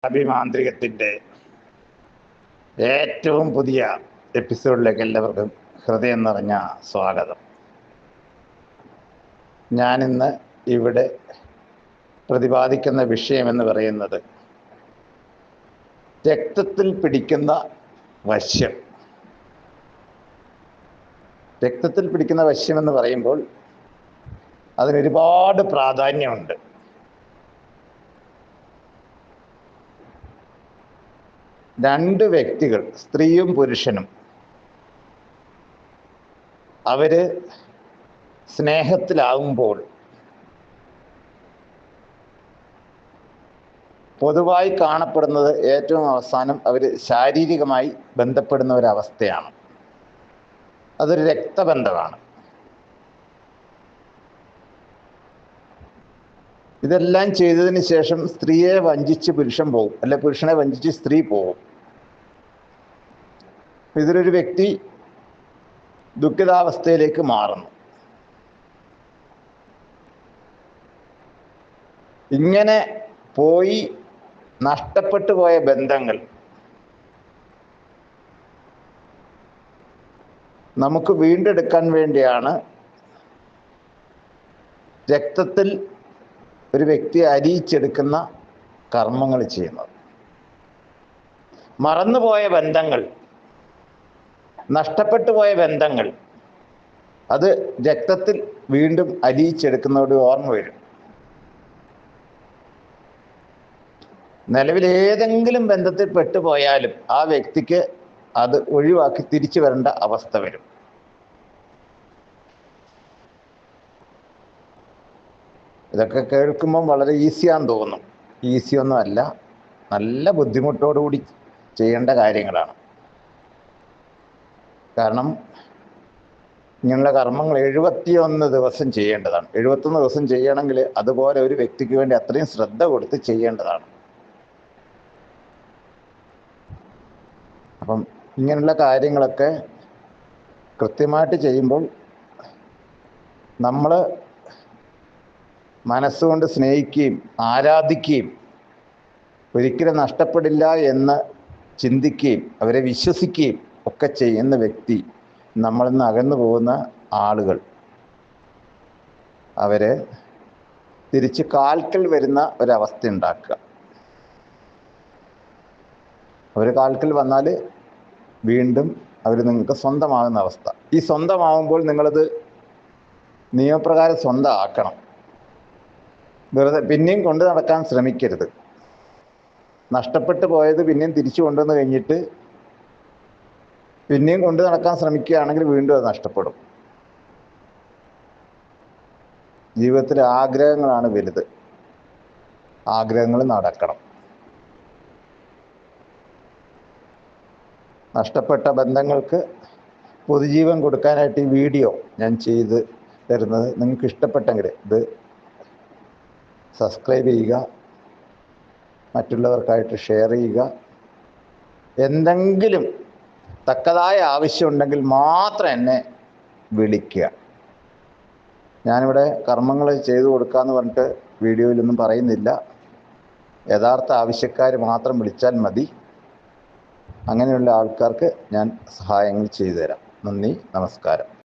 അഭിമാന്ത്രികത്തിൻ്റെ ഏറ്റവും പുതിയ എപ്പിസോഡിലേക്ക് എല്ലാവർക്കും ഹൃദയം നിറഞ്ഞ സ്വാഗതം. ഞാനിന്ന് ഇവിടെ പ്രതിപാദിക്കുന്ന വിഷയമെന്ന് പറയുന്നത് രക്തത്തിൽ പിടിക്കുന്ന വശ്യം. രക്തത്തിൽ പിടിക്കുന്ന വശ്യമെന്ന് പറയുമ്പോൾ അതിനൊരുപാട് പ്രാധാന്യമുണ്ട്. രണ്ട് വ്യക്തികൾ, സ്ത്രീയും പുരുഷനും, അവര് സ്നേഹത്തിലാവുമ്പോൾ പൊതുവായി കാണപ്പെടുന്നത് ഏറ്റവും അവസാനം അവർ ശാരീരികമായി ബന്ധപ്പെടുന്ന ഒരവസ്ഥയാണ്. അതൊരു രക്തബന്ധമാണ്. ഇതെല്ലാം ചെയ്തതിന് ശേഷം സ്ത്രീയെ വഞ്ചിച്ച് പുരുഷൻ പോകും, അല്ലെ പുരുഷനെ വഞ്ചിച്ച് സ്ത്രീ പോകും. ഇതിലൊരു വ്യക്തി ദുഃഖിതാവസ്ഥയിലേക്ക് മാറുന്നു. ഇങ്ങനെ പോയി നഷ്ടപ്പെട്ടു പോയ ബന്ധങ്ങൾ നമുക്ക് വീണ്ടെടുക്കാൻ വേണ്ടിയാണ് രക്തത്തിൽ ഒരു വ്യക്തിയെ അലിയിച്ചെടുക്കുന്ന കർമ്മങ്ങൾ ചെയ്യുന്നത്. മറന്നുപോയ ബന്ധങ്ങൾ, നഷ്ടപ്പെട്ടു പോയ ബന്ധങ്ങൾ, അത് രക്തത്തിൽ വീണ്ടും അലിയിച്ചെടുക്കുന്നതോട് ഓർമ്മ വരും. നിലവിൽ ഏതെങ്കിലും ബന്ധത്തിൽ പെട്ടുപോയാലും ആ വ്യക്തിക്ക് അത് ഒഴിവാക്കി തിരിച്ചു വരേണ്ട അവസ്ഥ വരും. ഇതൊക്കെ കേൾക്കുമ്പം വളരെ ഈസിയാന്ന് തോന്നും. ഈസിയൊന്നും അല്ല, നല്ല ബുദ്ധിമുട്ടോടുകൂടി ചെയ്യേണ്ട കാര്യങ്ങളാണ്. കാരണം ഇങ്ങനെയുള്ള കർമ്മങ്ങൾ 71 ദിവസം ചെയ്യേണ്ടതാണ്. 71 ദിവസം ചെയ്യണമെങ്കിൽ അതുപോലെ ഒരു വ്യക്തിക്ക് വേണ്ടി അത്രയും ശ്രദ്ധ കൊടുത്ത് ചെയ്യേണ്ടതാണ്. അപ്പം ഇങ്ങനെയുള്ള കാര്യങ്ങളൊക്കെ കൃത്യമായിട്ട് ചെയ്യുമ്പോൾ നമ്മൾ മനസ്സുകൊണ്ട് സ്നേഹിക്കുകയും ആരാധിക്കുകയും ഒരിക്കലും നഷ്ടപ്പെടില്ല എന്ന് ചിന്തിക്കുകയും അവരെ വിശ്വസിക്കുകയും ഒക്കെ ചെയ്യുന്ന വ്യക്തി, നമ്മളിൽ നിന്ന് അകന്നു പോകുന്ന ആളുകൾ, അവരെ തിരിച്ച് കാൽക്കൽ വരുന്ന ഒരവസ്ഥ ഉണ്ടാക്കുക. അവർ കാൽക്കൽ വന്നാൽ വീണ്ടും അവർ നിങ്ങൾക്ക് സ്വന്തമാകുന്ന അവസ്ഥ. ഈ സ്വന്തമാകുമ്പോൾ നിങ്ങളത് നിയമപ്രകാരം സ്വന്തമാക്കണം. വെറുതെ പിന്നെയും കൊണ്ടു നടക്കാൻ ശ്രമിക്കരുത്. നഷ്ടപ്പെട്ടു പോയത് പിന്നെയും തിരിച്ചു കൊണ്ടുവന്ന് കഴിഞ്ഞിട്ട് പിന്നെയും കൊണ്ടു നടക്കാൻ ശ്രമിക്കുകയാണെങ്കിൽ വീണ്ടും അത് നഷ്ടപ്പെടും. ജീവിതത്തിലെ ആഗ്രഹങ്ങളാണ് വലുത്. ആഗ്രഹങ്ങൾ നടക്കണം. നഷ്ടപ്പെട്ട ബന്ധങ്ങൾക്ക് പൊതുജീവൻ കൊടുക്കാനായിട്ട് ഈ വീഡിയോ ഞാൻ ചെയ്ത് തരുന്നത് നിങ്ങൾക്ക് ഇഷ്ടപ്പെട്ടെങ്കിൽ ഇത് സബ്സ്ക്രൈബ് ചെയ്യുക, മറ്റുള്ളവർക്കായിട്ട് ഷെയർ ചെയ്യുക. എന്തെങ്കിലും തക്കതായ ആവശ്യമുണ്ടെങ്കിൽ മാത്രം എന്നെ വിളിക്കുക. ഞാനിവിടെ കർമ്മങ്ങൾ ചെയ്തു കൊടുക്കാമെന്ന് പറഞ്ഞിട്ട് വീഡിയോയിലൊന്നും പറയുന്നില്ല. യഥാർത്ഥ ആവശ്യക്കാർ മാത്രം വിളിച്ചാൽ മതി. അങ്ങനെയുള്ള ആൾക്കാർക്ക് ഞാൻ സഹായങ്ങൾ ചെയ്തു തരാം. നന്ദി, നമസ്കാരം.